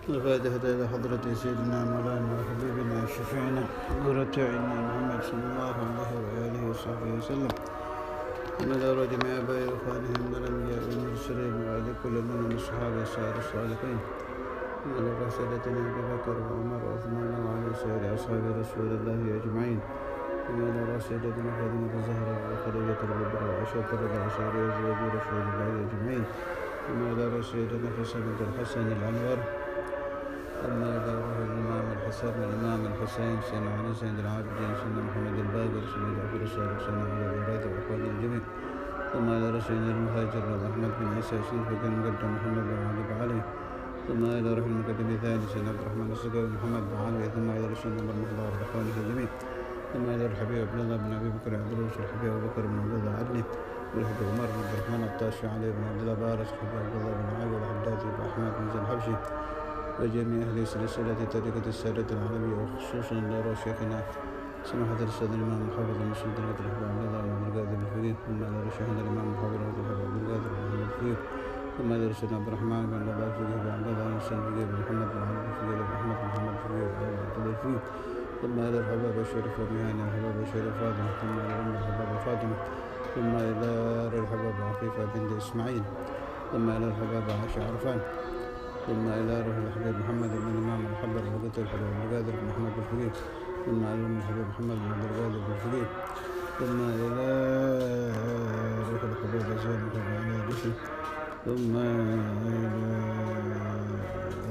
الفاتحة إلى حضرة سيدنا مولانا وحبيبنا وشفيعنا قرة أعيننا محمد صلى الله عليه وآله وصحبه وسلم ومن أراد جميع آبائه وإخوانهم من الأنبياء والمرسلين وآل كل من الصحابة السائر الصالحين ومن رسالتنا أبي بكر وعمر وعثمان وعلى سائر أصحاب رسول الله أجمعين ومن رسالتنا فاطمة الزهراء وخديجة الكبرى وعائشة رضي سائر أزواج رسول الله أجمعين ومن رسالتنا فاطمة الحسن الأنور أما إلى روح الإمام الحسن والإمام الحسين سيدنا علي سيد العابدين سيدنا محمد الباقر سيدنا جعفر الصادق سيدنا علي الأولاد وأخوان الجميع ثم إلى رسولنا المهاجر أحمد بن عيسى سيدنا فكان مقدم محمد بن علي بن علي ثم إلى روح المقدم الثاني سيدنا عبد الرحمن السقاوي محمد بن علي ثم إلى رسولنا المختار وأخوانه الجميع ثم إلى الحبيب عبد الله بن أبي بكر عبد الله والحبيب أبو بكر بن عبد الله عدلي والحبيب عمر بن عبد الرحمن الطاشي علي بن عبد الله بارس والحبيب عبد الله بن علي والعبداتي بن أحمد بن زين الحبشي وجميع أهل سلسلة طريقة السادة العربية وخصوصا دار شيخنا سماحة الأستاذ الإمام الحافظ المسلم طريقة الحبيب عبد الله بن القادر الفقيه ثم إلى شيخنا الإمام الحافظ الحبيب عبد القادر بن الفقيه ثم إلى رسولنا عبد الرحمن بن الله الفقيه بن عبد الله بن الفقيه بن محمد بن علي الفقيه بن أحمد بن محمد الفقيه بن عبد الله الفقيه ثم إلى الحباب الشريف ومهاني الحباب الشريف فاطمة ثم إلى أم الحباب فاطمة ثم إلى الحباب عفيفة بنت إسماعيل ثم إلى الحباب عائشة عرفان ثم إلى روح الحبيب محمد بن الإمام الحبر وقت الحبيب عبد القادر بن محمد الفقيه ثم إلى أم الحبيب محمد بن عبد القادر بن الفقيه ثم إلى روح الحبيب زين بن علي الجسم ثم إلى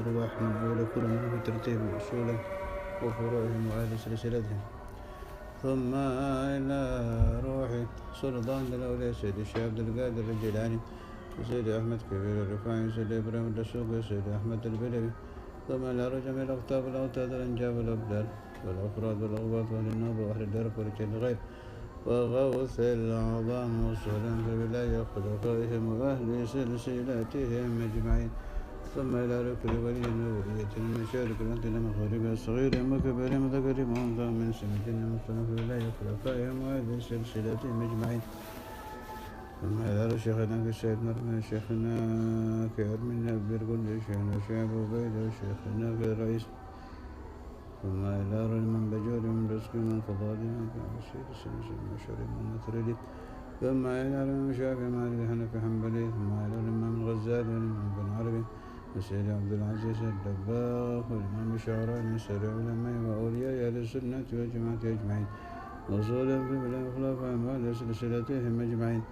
أرواح من أولى كل منهم بترتيب أصوله وفروعهم وأهل سلسلتهم ثم إلى روح سلطان الأولياء سيد الشيخ عبد القادر الجيلاني وسيد أحمد كبير الرفاعي وسيد إبراهيم الدسوقي وسيد أحمد البدوي ثم إلى رجم الأقطاب والأوتاد والأنجاب والأبدال والأفراد والأغباط وأهل النوبة وأهل الدرك ورجال الغيب وغوث الأعظام وصولا في الولاية وخلفائهم وأهل سلسلتهم أجمعين ثم إلى ركن ولي وولية المشارق الأنتنا مغاربها الصغيرهم وكبارهم وذكرهم وأنثاهم من سنة مصطفى في الولاية وخلفائهم وأهل سلسلتهم أجمعين ثم إلى شيخنا كسيد مرمى شيخنا كأرمين برقل شيخنا شعب وبيد شيخنا كرئيس ثم إلى من بجور من رزق من فضال من سيد السنس المشهور من نثردي ثم إلى من شافعي مالك حنفي حنبلي ثم إلى الإمام الغزالي والإمام بن عربي وسيد عبد العزيز الدباغ والإمام الشعراني وسيد العلماء وأولياء أهل السنة والجماعة أجمعين وصولا في بلاد خلفائهم وأهل سلسلتهم أجمعين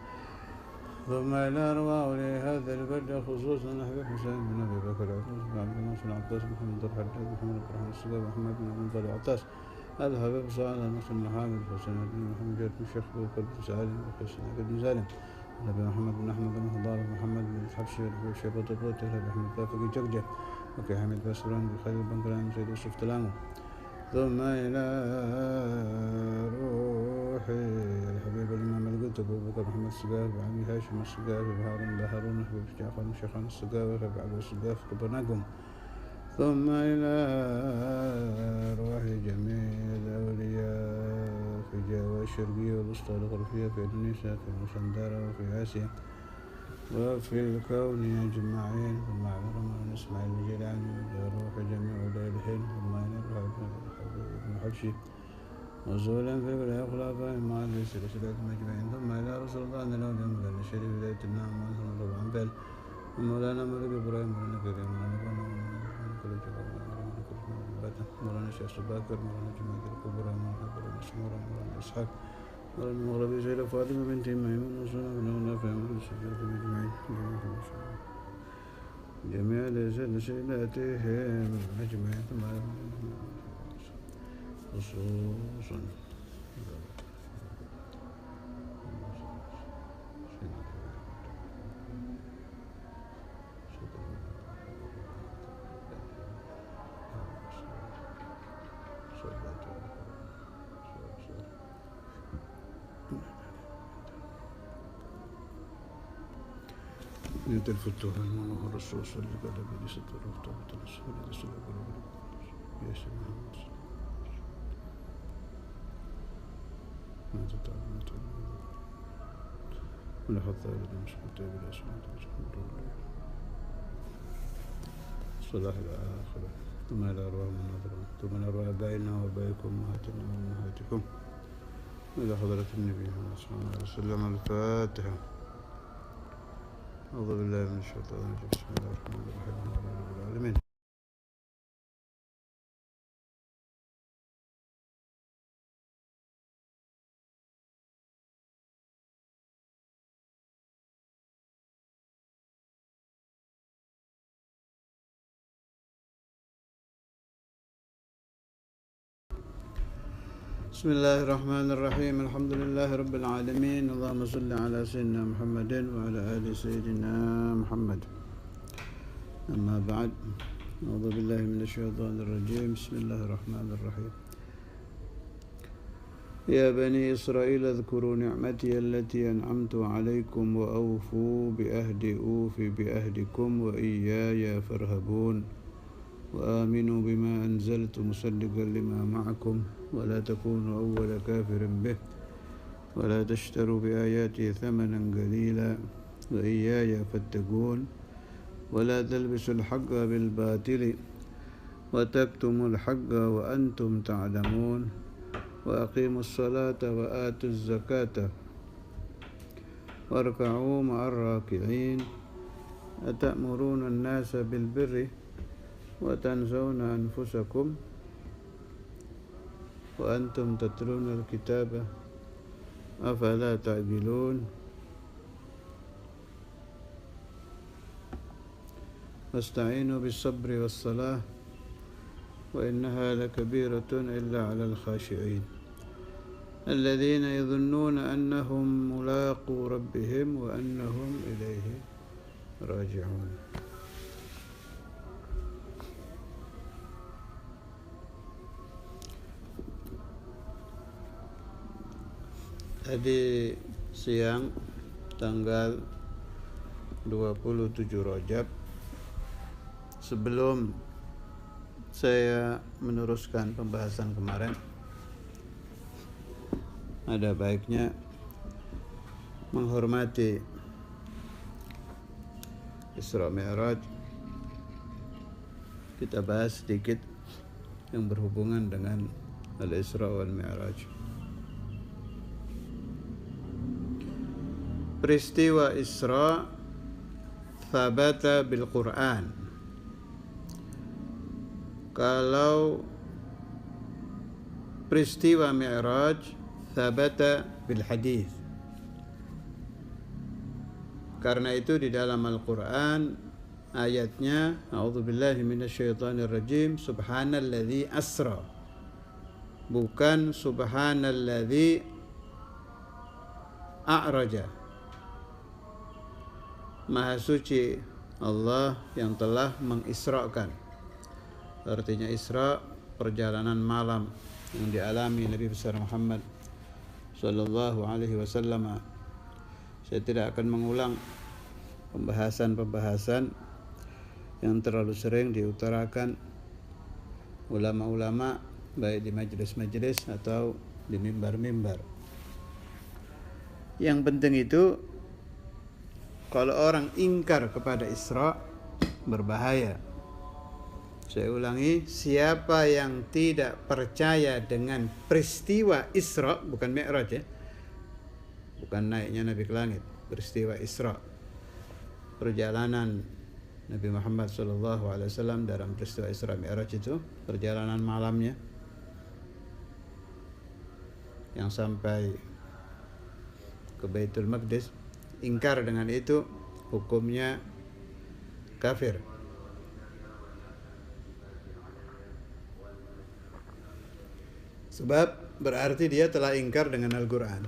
ثم إلى أرواح هذا البلد خصوصا أحباب حسين بن أبي بكر عطاس بن عبد المنصور العطاس محمد الحداد محمد بن الرحمن السقاف محمد بن عبد الله العطاس الحبيب صالح المسلم الحامد حسين بن محمد جاد بن شيخ بن بن سالم وحسين بن سالم النبي محمد بن أحمد بن خضار محمد بن الحبشي والحبيب شيبة الروت النبي أحمد كافي جقجة وكي حميد باسران بخالد بن كرام سيد يوسف تلامو ثم إلى روح الحبيب الإمام القدس أبو بكر محمد السقاف وعمي هاشم السقاف وهارون هارون الحبيب جعفر شيخان السقاف وحبيب عبد السقاف كبرناكم ثم إلى روح جميع الأولياء في جاوة الشرقية والوسطى الغربية في إندونيسيا في مسندرة وفي آسيا وفي الكون أجمعين ثم عبر من إسماعيل الجيلاني روح جميع أولياء الهند ثم إلى روح ابن حبشي وصولا في الولاية خلفاء مع سلسلة أجمعين ثم إلى رسول الله أن الأولياء مولانا الشريف ولاية النعم ثم الله عن بال ومولانا ملك إبراهيم مولانا كريم مولانا شيخ سباكر مولانا جماعة الكبرى مولانا سمورة مولانا إسحاق مولانا مغربي سيدة فاطمة بنت ميمون وصولا في الأولى في أمر السلسلة أجمعين جميع سلسلتهم أجمعين ثم خصوصا يد الفتوح المنوه الرسول صلى الله عليه وسلم وفتوحة الرسول صلى الله عليه وسلم يا سيدنا ما تتعلم ولا حتى إذا مش كتاب الأسماء صلاح الآخرة ثم إلى أرواح من نظرهم ثم إلى أرواح آبائنا وآبائكم أمهاتنا وأمهاتكم إلى حضرة النبي صلى الله عليه وسلم. الفاتحة. أعوذ بالله من الشيطان الرجيم. بسم الله الرحمن الرحيم. الحمد لله رب العالمين. بسم الله الرحمن الرحيم. الحمد لله رب العالمين. اللهم صل على سيدنا محمد وعلى آل سيدنا محمد. أما بعد، أعوذ بالله من الشيطان الرجيم. بسم الله الرحمن الرحيم. يا بني إسرائيل اذكروا نعمتي التي أنعمت عليكم وأوفوا بأهدي أوف بأهدكم وإياي فارهبون وآمنوا بما أنزلت مصدقا لما معكم ولا تكونوا أول كافر به ولا تشتروا بآياتي ثمنا قليلا وإياي فاتقون ولا تلبسوا الحق بالباطل وتكتموا الحق وأنتم تعلمون وأقيموا الصلاة وآتوا الزكاة واركعوا مع الراكعين أتأمرون الناس بالبر وتنسون أنفسكم وأنتم تتلون الكتاب أفلا تعقلون واستعينوا بالصبر والصلاة وإنها لكبيرة إلا على الخاشعين الذين يظنون أنهم ملاقو ربهم وأنهم إليه راجعون. Tadi siang tanggal 27 Rajab, sebelum saya meneruskan pembahasan kemarin, ada baiknya menghormati Isra Mi'raj. Kita bahas sedikit yang berhubungan dengan Al-Isra wal Mi'raj. Peristiwa Isra thabata bil Quran. Kalau peristiwa Mi'raj thabata bil hadis. Karena itu di dalam Al-Quran ayatnya a'udzubillahi minasyaitonir rajim, subhanalladzi asra, bukan subhanalladzi a'raja. Maha suci Allah yang telah mengisrakan. Artinya Isra, perjalanan malam yang dialami Nabi besar Muhammad sallallahu alaihi wasallam. Saya tidak akan mengulang pembahasan-pembahasan yang terlalu sering diutarakan ulama-ulama baik di majelis-majelis atau di mimbar-mimbar. Yang penting itu, kalau orang ingkar kepada Isra berbahaya. Saya ulangi, siapa yang tidak percaya dengan peristiwa Isra, bukan Mi'raj ya, bukan naiknya Nabi ke langit, peristiwa Isra, perjalanan Nabi Muhammad SAW dalam peristiwa Isra Mi'raj itu, perjalanan malamnya yang sampai ke Baitul Maqdis, ingkar dengan itu, hukumnya kafir. Sebab berarti dia telah ingkar dengan Al-Quran.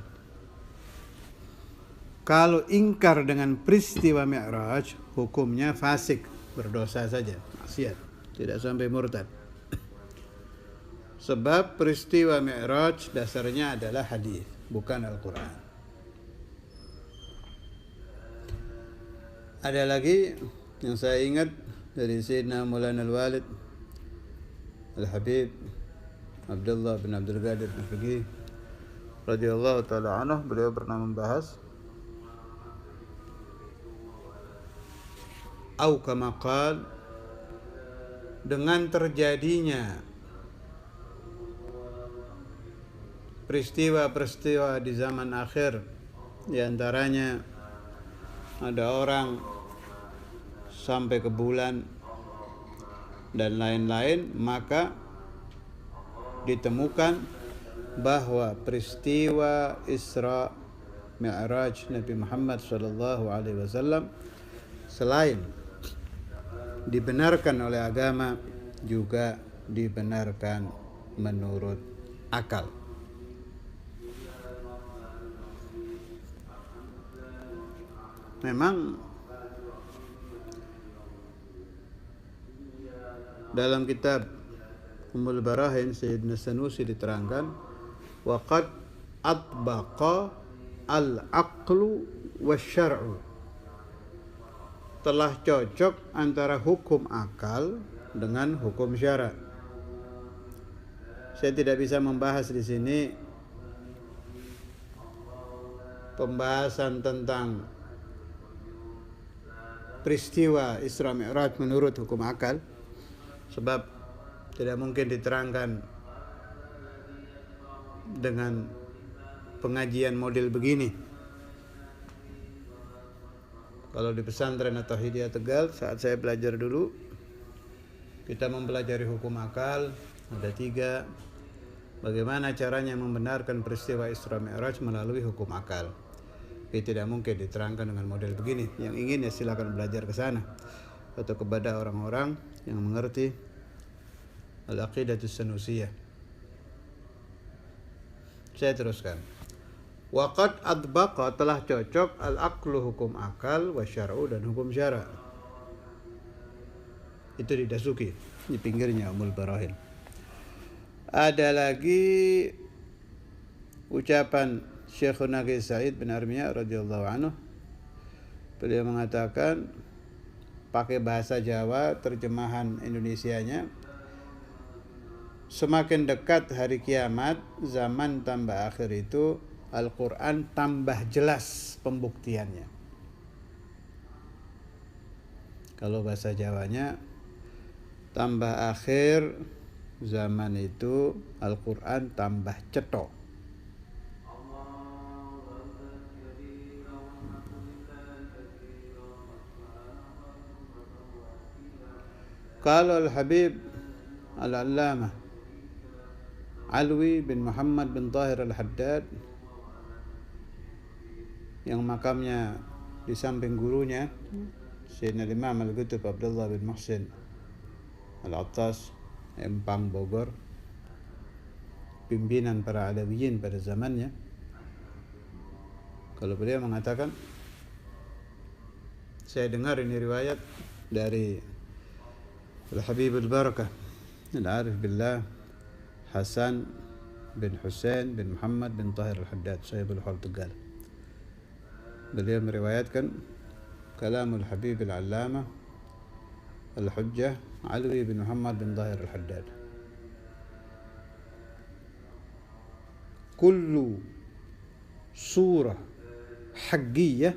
Kalau ingkar dengan peristiwa Mi'raj, hukumnya fasik, berdosa saja, maksiat, tidak sampai murtad. Sebab peristiwa Mi'raj dasarnya adalah hadis, bukan Al-Quran. Ada lagi yang saya ingat dari Sayyidina Maulana Al-Walid Al-Habib Abdullah bin Abdul Qadir Al-Fiqih radhiyallahu ta'ala anhu. Beliau pernah membahas au kama qal dengan terjadinya peristiwa-peristiwa di zaman akhir, di antaranya ada orang sampai ke bulan dan lain-lain, maka ditemukan bahwa peristiwa Isra Mi'raj Nabi Muhammad SAW selain dibenarkan oleh agama, juga dibenarkan menurut akal. Memang dalam kitab Ummul Barahin Sayyidina Sanusi diterangkan, waqad atbaqa al-aqlu wasyar'u, telah cocok antara hukum akal dengan hukum syara'. Saya tidak bisa membahas di sini pembahasan tentang peristiwa Isra Mi'raj menurut hukum akal, sebab tidak mungkin diterangkan dengan pengajian model begini. Kalau di pesantren atau Hidayah Tegal, saat saya belajar dulu, kita mempelajari hukum akal, ada 3. Bagaimana caranya membenarkan peristiwa Isra Mi'raj melalui hukum akal. Ini tidak mungkin diterangkan dengan model begini. Yang ingin ya silakan belajar ke sana, atau kepada orang-orang yang mengerti Al-Aqidatus Sanusiyah. Saya teruskan. Waqad adbaqa, telah cocok al-aqlu hukum akal, wa syar'u dan hukum syara'. Itu di Dasuki, di pinggirnya Ummul Barahin. Ada lagi ucapan Syekhuna Qais Sa'id bin Armiyah radhiyallahu anhu. Beliau mengatakan pakai bahasa Jawa, terjemahan Indonesianya, semakin dekat hari kiamat, zaman tambah akhir itu, Al-Quran tambah jelas pembuktiannya. Kalau bahasa Jawanya, tambah akhir zaman itu, Al-Quran tambah cetok. Kalau Al-Habib Al-Allamah Alwi bin Muhammad bin Tahir Al-Haddad, yang makamnya di samping gurunya Sayyidina Imam Al-Qutub Abdullah bin Muhsin Al-Attas, Empang, Bogor, pimpinan para Alawiyin pada zamannya. Kalau beliau mengatakan, saya dengar ini riwayat dari Al-Habib Al-Barakah Al-Arif Billah Hasan bin Hussein bin Muhammad bin Tahir Al-Haddad, Sahibul Hal Tegal. Beliau meriwayatkan kalamul Habib Al-Allamah Al-Hujjah Alwi bin Muhammad bin Tahir Al-Haddad. Kullu surah haqqiyah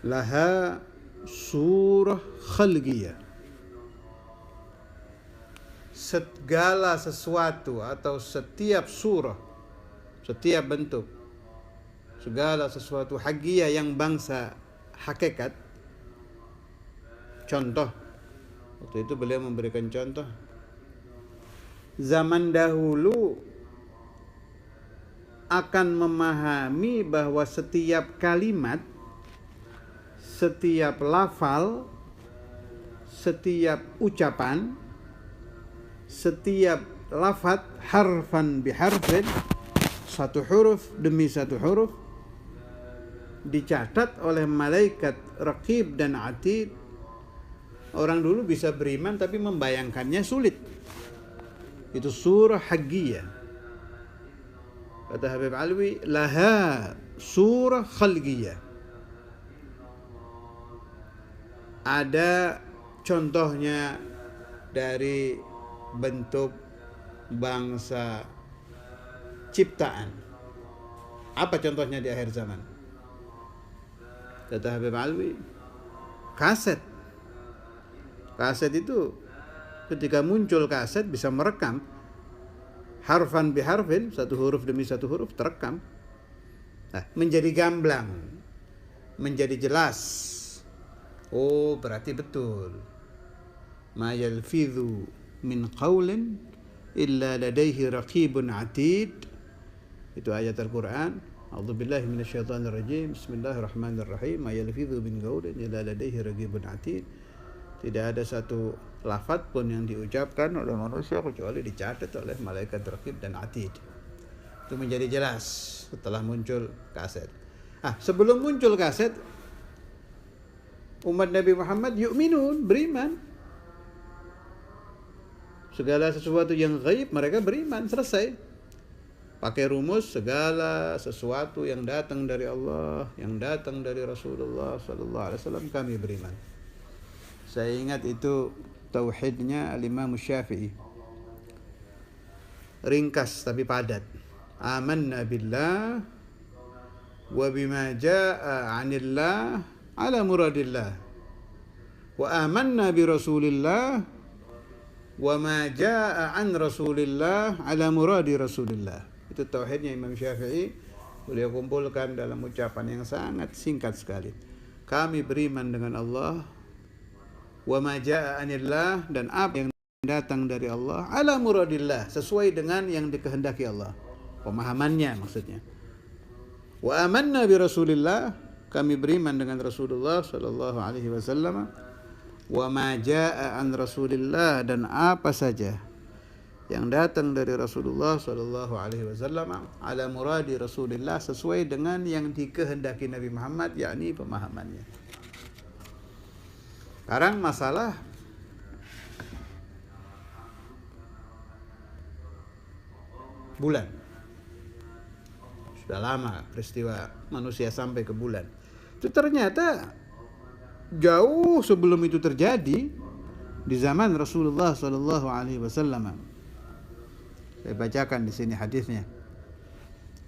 laha surah khalqiyah. Segala sesuatu atau setiap surah, setiap bentuk, segala sesuatu haqqiyah yang bangsa hakikat. Contoh, waktu itu beliau memberikan contoh, zaman dahulu akan memahami bahwa setiap kalimat, setiap lafal, setiap ucapan, setiap lafaz harfan biharfin, satu huruf demi satu huruf, dicatat oleh malaikat Raqib dan Atid. Orang dulu bisa beriman tapi membayangkannya sulit. Itu surah haqqiyah. Kata Habib Alwi, laha surah khalqiyah. Ada contohnya dari bentuk bangsa ciptaan. Apa contohnya di akhir zaman? Kata Habib Alwi, kaset. Kaset itu ketika muncul kaset bisa merekam harfan biharfin, satu huruf demi satu huruf terekam. Nah, menjadi gamblang, menjadi jelas. Oh, berarti betul. Ma yalfidhu min qawlin illa ladaihi raqibun atid. Itu ayat Al-Quran. A'udzubillahi minasyaitonirrajim. Bismillahirrahmanirrahim. Ma yalfidhu min qawlin illa ladaihi raqibun atid. Tidak ada satu lafaz pun yang diucapkan oleh manusia kecuali dicatat oleh malaikat raqib dan atid. Itu menjadi jelas setelah muncul kaset. Sebelum muncul kaset, umat Nabi Muhammad yu'minun, beriman. Segala sesuatu yang gaib mereka beriman, selesai. Pakai rumus segala sesuatu yang datang dari Allah, yang datang dari Rasulullah sallallahu alaihi wasallam kami beriman. Saya ingat itu tauhidnya Al-Imam Syafi'i. Ringkas tapi padat. Amanna billah wa bima jaa 'anillah ala muradillah. Wa amanna bi Rasulillah wa ma jaa 'an Rasulillah ala muradi Rasulillah. Itu tauhidnya Imam Syafi'i. Beliau kumpulkan dalam ucapan yang sangat singkat sekali. Kami beriman dengan Allah, wa ma jaa 'anillah, dan apa yang datang dari Allah, ala muradillah, sesuai dengan yang dikehendaki Allah. Pemahamannya maksudnya. Wa amanna bi Rasulillah, kami beriman dengan Rasulullah sallallahu alaihi wasallam. Wa ma jaa an Rasulillah, dan apa saja yang datang dari Rasulullah sallallahu alaihi wasallam, ala muradi Rasulillah, sesuai dengan yang dikehendaki Nabi Muhammad, yakni pemahamannya. Sekarang masalah bulan. Sudah lama peristiwa manusia sampai ke bulan. Itu ternyata jauh sebelum itu terjadi di zaman Rasulullah sallallahu alaihi wasallam. Saya bacakan di sini hadisnya.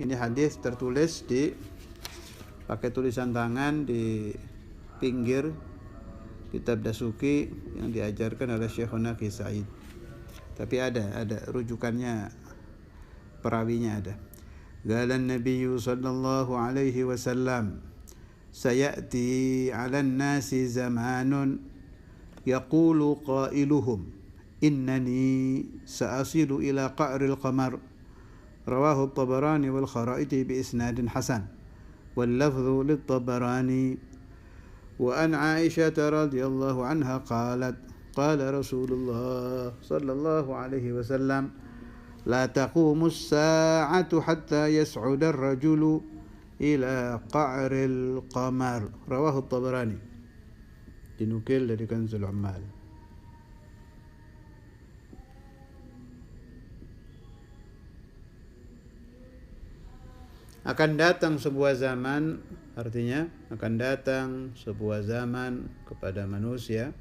Ini hadis tertulis di pakai tulisan tangan di pinggir kitab Dasuki yang diajarkan oleh Syekhuna Ki Said. Tapi ada rujukannya, perawinya ada. Qala an-nabiy sallallahu alaihi wasallam, sayati 'alan nasi zamanun yaqulu qailuhum innani sa'asilu ila qa'ril qamar. Rawahu at-Tabarani wal Kharaiti bi isnadin hasan. Wal lafdhu lit-Tabarani. Wa an Aisyah radhiyallahu anha qalat qala Rasulullah sallallahu alaihi wasallam, la taqumus sa'atu hatta yas'uda ar-rajulu ila qa'ril qamar. Rawahu at-Tabarani. Dinukil dari Kanzul Ummal. Akan datang sebuah zaman, artinya akan datang sebuah zaman kepada manusia,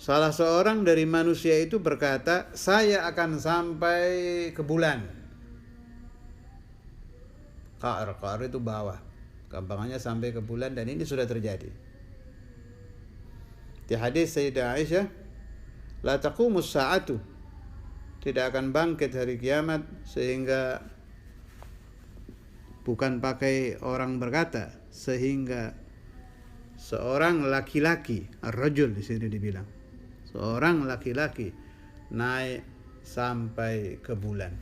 salah seorang dari manusia itu berkata, saya akan sampai ke bulan. Qa'r itu bawah, gampangannya sampai ke bulan, dan ini sudah terjadi. Di hadis Sayyidah Aisyah, la taqumus sa'atu, tidak akan bangkit hari kiamat, sehingga bukan pakai orang berkata, sehingga seorang laki-laki, ar-rajul di sini dibilang, seorang laki-laki naik sampai ke bulan.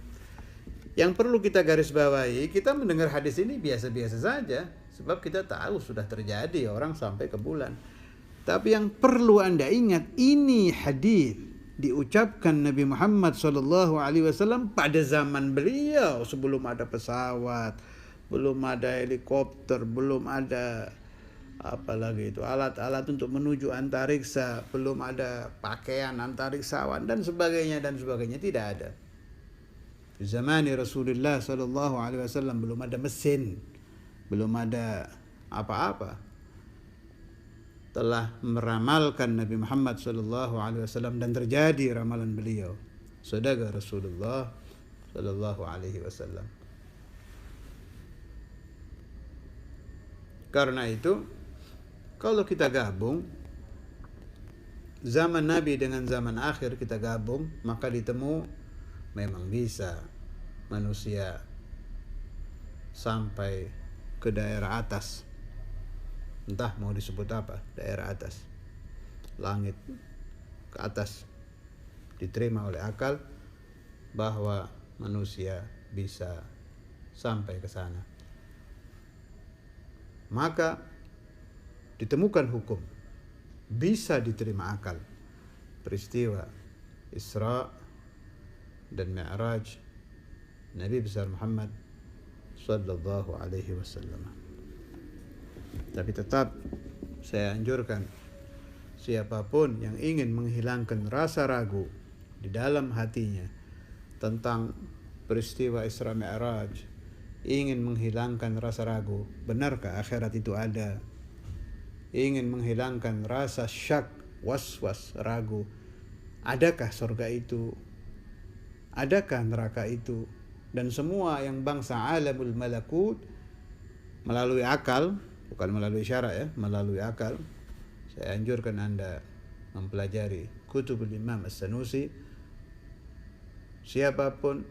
Yang perlu kita garis bawahi, kita mendengar hadis ini biasa-biasa saja, sebab kita tahu sudah terjadi orang sampai ke bulan. Tapi yang perlu Anda ingat, ini hadis diucapkan Nabi Muhammad SAW pada zaman beliau, sebelum ada pesawat, belum ada helikopter, belum ada apalagi itu alat-alat untuk menuju antariksa, belum ada pakaian antariksawan dan sebagainya, tidak ada. Di zaman Rasulullah sallallahu alaihi wasallam belum ada mesin, belum ada apa-apa. Telah meramalkan Nabi Muhammad sallallahu alaihi wasallam, dan terjadi ramalan beliau. Sadaqa Rasulullah sallallahu alaihi wasallam. Karena itu, kalau kita gabung zaman Nabi dengan zaman akhir kita gabung, maka ditemu memang bisa manusia sampai ke daerah atas. Entah mau disebut apa, daerah atas, langit ke atas. Diterima oleh akal bahwa manusia bisa sampai ke sana. Maka ditemukan hukum, bisa diterima akal, peristiwa Isra dan Mi'raj Nabi besar Muhammad sallallahu alaihi wasallam. Tapi tetap saya anjurkan siapapun yang ingin menghilangkan rasa ragu di dalam hatinya tentang peristiwa Isra Mi'raj, ingin menghilangkan rasa ragu, benarkah akhirat itu ada? Ingin menghilangkan rasa syak, was-was, ragu, adakah surga itu? Adakah neraka itu? Dan semua yang bangsa alamul malakut melalui akal, bukan melalui syara ya, melalui akal, saya anjurkan Anda mempelajari Kutubul Imam As-Sanusi. Siapapun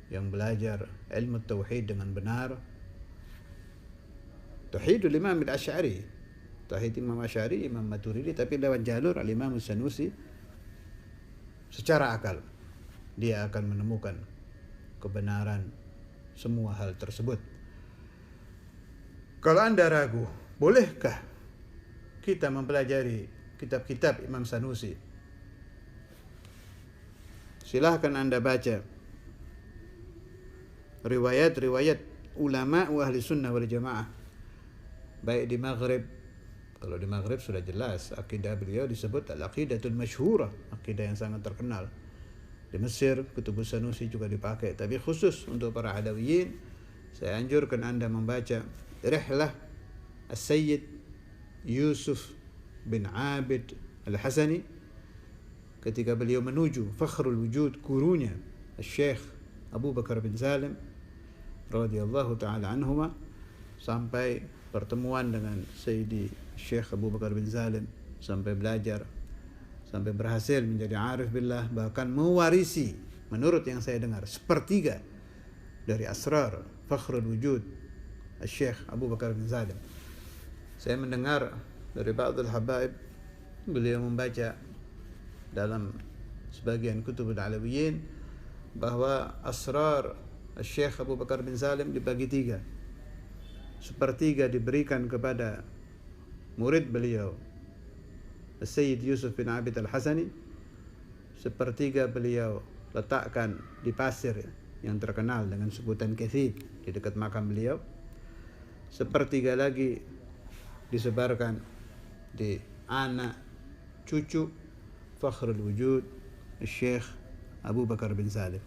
yang belajar ilmu tauhid dengan benar, tauhidul Imam Al-Asy'ari, tauhid Imam Asy'ari, Imam Maturidi, tapi lewat jalur Al-Imam As-Sanusi, secara akal dia akan menemukan kebenaran semua hal tersebut. Kalau Anda ragu, bolehkah kita mempelajari kitab-kitab Imam Sanusi? Silahkan Anda baca riwayat-riwayat ulama wa ahli sunnah wal jamaah, baik di Maghrib. Kalau di Maghrib sudah jelas akidah beliau disebut al-aqidatul masyhurah, akidah yang sangat terkenal. Di Mesir Kutubus Sanusi juga dipakai, tapi khusus untuk para Alawiyin saya anjurkan Anda membaca Rihlah As-Sayyid Yusuf bin Abid Al-Hasani ketika beliau menuju Fakhrul Wujud, gurunya Syekh Abu Bakar bin Salim radhiyallahu taala anhuma, sampai pertemuan dengan Sayyidi Syekh Abu Bakar bin Salim, sampai belajar, sampai berhasil menjadi arif billah, bahkan mewarisi menurut yang saya dengar sepertiga dari asrar Fakhrul Wujud Syekh Abu Bakar bin Salim. Saya mendengar dari ba'dul habaib beliau membaca dalam sebagian kutubul alawiyin bahwa asrar Syekh Abu Bakar bin Salim dibagi tiga. Sepertiga diberikan kepada murid beliau Sayyid Yusuf bin Abid Al-Hasani, sepertiga beliau letakkan di pasir yang terkenal dengan sebutan Kathib di dekat makam beliau, sepertiga lagi disebarkan di anak cucu Fakhrul Wujud Syekh Abu Bakar bin Salim.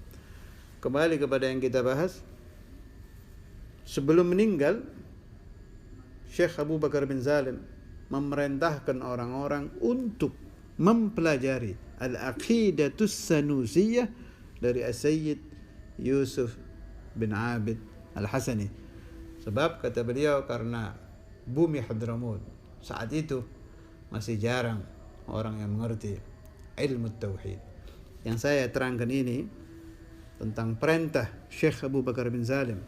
Kembali kepada yang kita bahas, sebelum meninggal Syekh Abu Bakar bin Salim memerintahkan orang-orang untuk mempelajari Al-Aqidatus Sanusiyah dari As-Sayyid Yusuf bin Abid Al-Hasani. Sebab kata beliau, karena bumi Hadramut saat itu masih jarang orang yang mengerti ilmu tauhid. Yang saya terangkan ini tentang perintah Syekh Abu Bakar bin Salim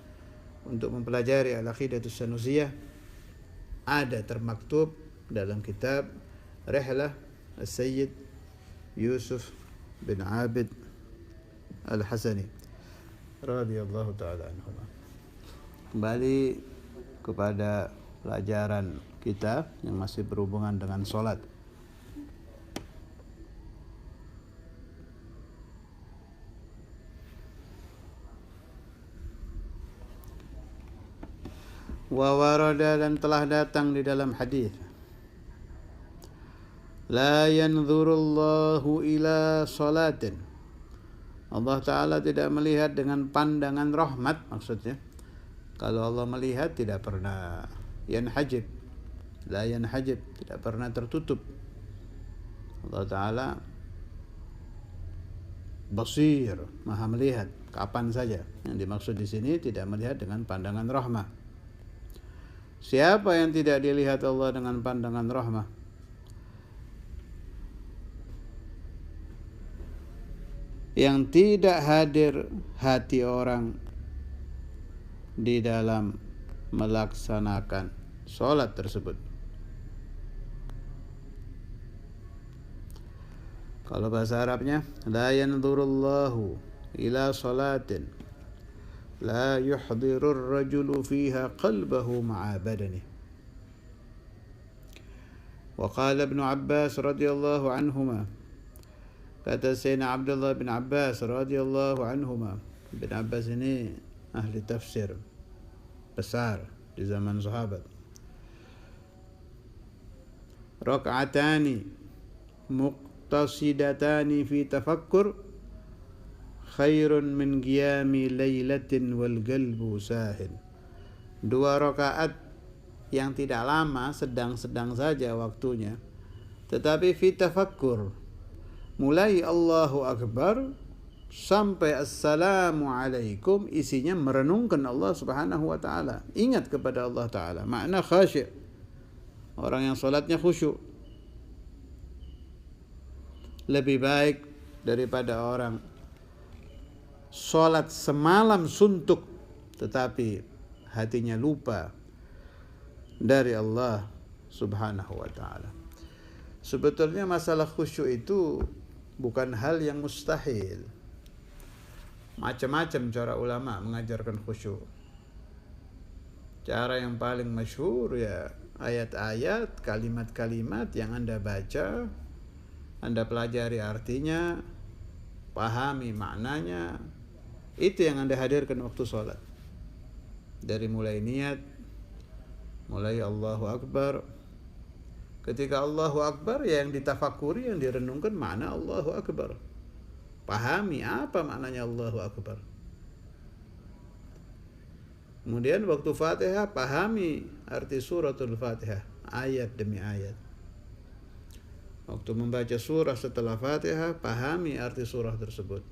untuk mempelajari Al-Aqidatus Sanusiyah ada termaktub dalam kitab Rihlah As-Sayyid Yusuf bin Abid Al-Hasani radhiyallahu ta'ala anhu. Kembali kepada pelajaran kita yang masih berhubungan dengan sholat. Wa warada, dan telah datang di dalam hadis, la yanzurullahu ila salatin, Allah Ta'ala tidak melihat dengan pandangan rahmat. Maksudnya kalau Allah melihat tidak pernah yanhajib, la yanhajib, tidak pernah tertutup. Allah Ta'ala basir, maha melihat kapan saja. Yang dimaksud di sini tidak melihat dengan pandangan rahmah. Siapa yang tidak dilihat Allah dengan pandangan rahmah? yang tidak hadir hati orang di dalam melaksanakan sholat tersebut. Kalau bahasa Arabnya, la yanzurullahu ila salatin la yuhdirur rajulu fiha qalbahu ma'a badani. Wa qala Ibnu Abbas radhiyallahu anhuma, kata Sayyidina Abdullah bin Abbas radhiyallahu anhuma. Ibn Abbas ini ahli tafsir besar di zaman sahabat. Raka'atani muqtasidatani fi tafakkur khairun min qiyami lailatin wal qalbu sahin. 2 rakaat yang tidak lama, sedang-sedang saja waktunya, tetapi fi tafakkur, mulai Allahu Akbar sampai Assalamualaikum, isinya merenungkan Allah Subhanahu wa ta'ala, ingat kepada Allah ta'ala, makna khasyik, orang yang salatnya khusyuk, lebih baik daripada orang salat semalam suntuk tetapi hatinya lupa dari Allah Subhanahu wa ta'ala. Sebetulnya masalah khusyuk itu bukan hal yang mustahil. Macam-macam cara ulama mengajarkan khusyuk. Cara yang paling masyhur ya ayat-ayat, kalimat-kalimat yang Anda baca, Anda pelajari artinya, pahami maknanya, itu yang Anda hadirkan waktu sholat. Dari mulai niat, mulai Allahu Akbar. Ketika Allahu Akbar, ya yang ditafakuri, yang direnungkan makna Allahu Akbar. Pahami apa maknanya Allahu Akbar. Kemudian waktu Fatihah, pahami arti suratul Fatihah, ayat demi ayat. Waktu membaca surah setelah Fatihah, pahami arti surah tersebut.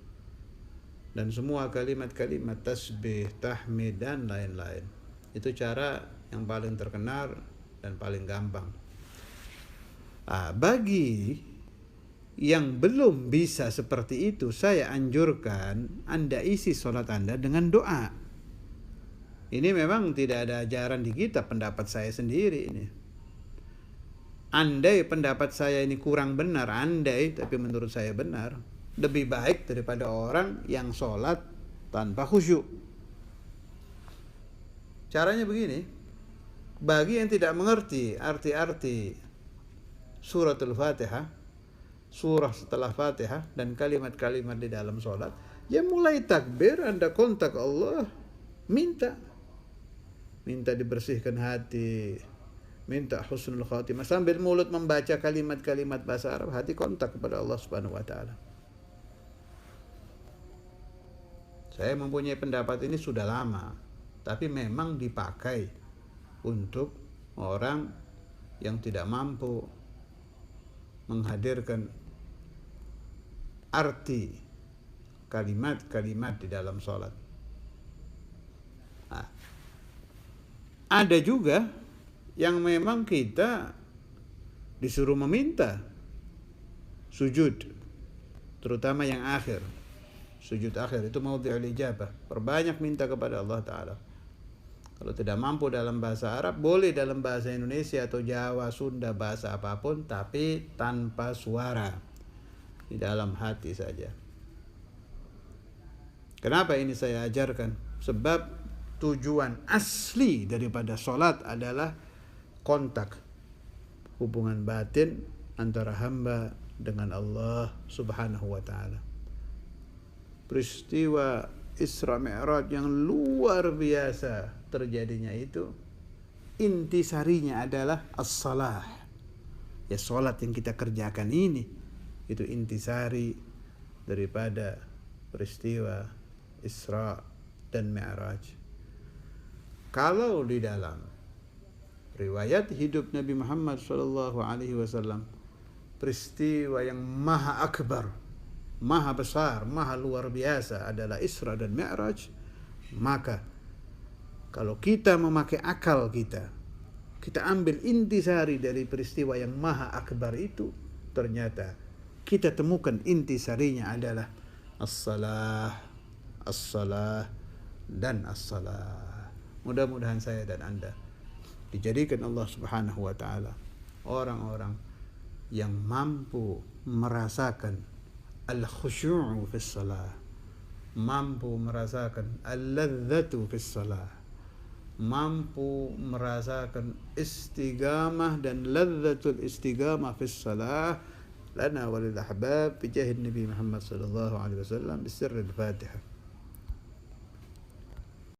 Dan semua kalimat-kalimat tasbih, tahmid, dan lain-lain. Itu cara yang paling terkenal dan paling gampang. Bagi yang belum bisa seperti itu, saya anjurkan Anda isi sholat Anda dengan doa. Ini memang tidak ada ajaran di kitab, pendapat saya sendiri ini. Andai pendapat saya ini kurang benar, tapi menurut saya benar, lebih baik daripada orang yang sholat tanpa khusyuk. Caranya begini, bagi yang tidak mengerti arti-arti suratul Fatihah, surah setelah Fatihah, dan kalimat-kalimat di dalam sholat, ya mulai takbir Anda kontak Allah, minta dibersihkan hati, minta husnul khatimah, sambil mulut membaca kalimat-kalimat bahasa Arab, hati kontak kepada Allah Subhanahu wa ta'ala. Saya mempunyai pendapat ini sudah lama, tapi memang dipakai untuk orang yang tidak mampu menghadirkan arti kalimat-kalimat di dalam sholat. Ada juga yang memang kita disuruh meminta sujud, terutama yang akhir, sujud akhir itu maudhi'ul ijabah, perbanyak minta kepada Allah Ta'ala. Kalau tidak mampu dalam bahasa Arab, boleh dalam bahasa Indonesia atau Jawa, Sunda, bahasa apapun, tapi tanpa suara, di dalam hati saja. Kenapa ini saya ajarkan? Sebab tujuan asli daripada sholat adalah kontak, hubungan batin antara hamba dengan Allah Subhanahu wa ta'ala. Peristiwa Isra Mi'raj yang luar biasa terjadinya itu, intisarinya adalah as-salah. Ya, sholat yang kita kerjakan ini, itu intisari daripada peristiwa Isra dan Mi'raj. Kalau di dalam riwayat hidup Nabi Muhammad SAW, peristiwa yang maha akbar, maha besar, maha luar biasa adalah Isra dan Mi'raj, maka kalau kita memakai akal kita ambil intisari dari peristiwa yang maha akbar itu, ternyata kita temukan intisarinya adalah as-salah, as-salah, dan as-salah. Mudah-mudahan saya dan Anda dijadikan Allah Subhanahu wa taala orang-orang yang mampu merasakan al-khusyu'u fis salah, mampu merasakan al-ladzatu fis salah, mampu merasakan istiqamah dan ladzatul istiqamah fis salah lana walil ahbab bi jahi Nabi Muhammad sallallahu alaihi wasallam bisirril Fatihah.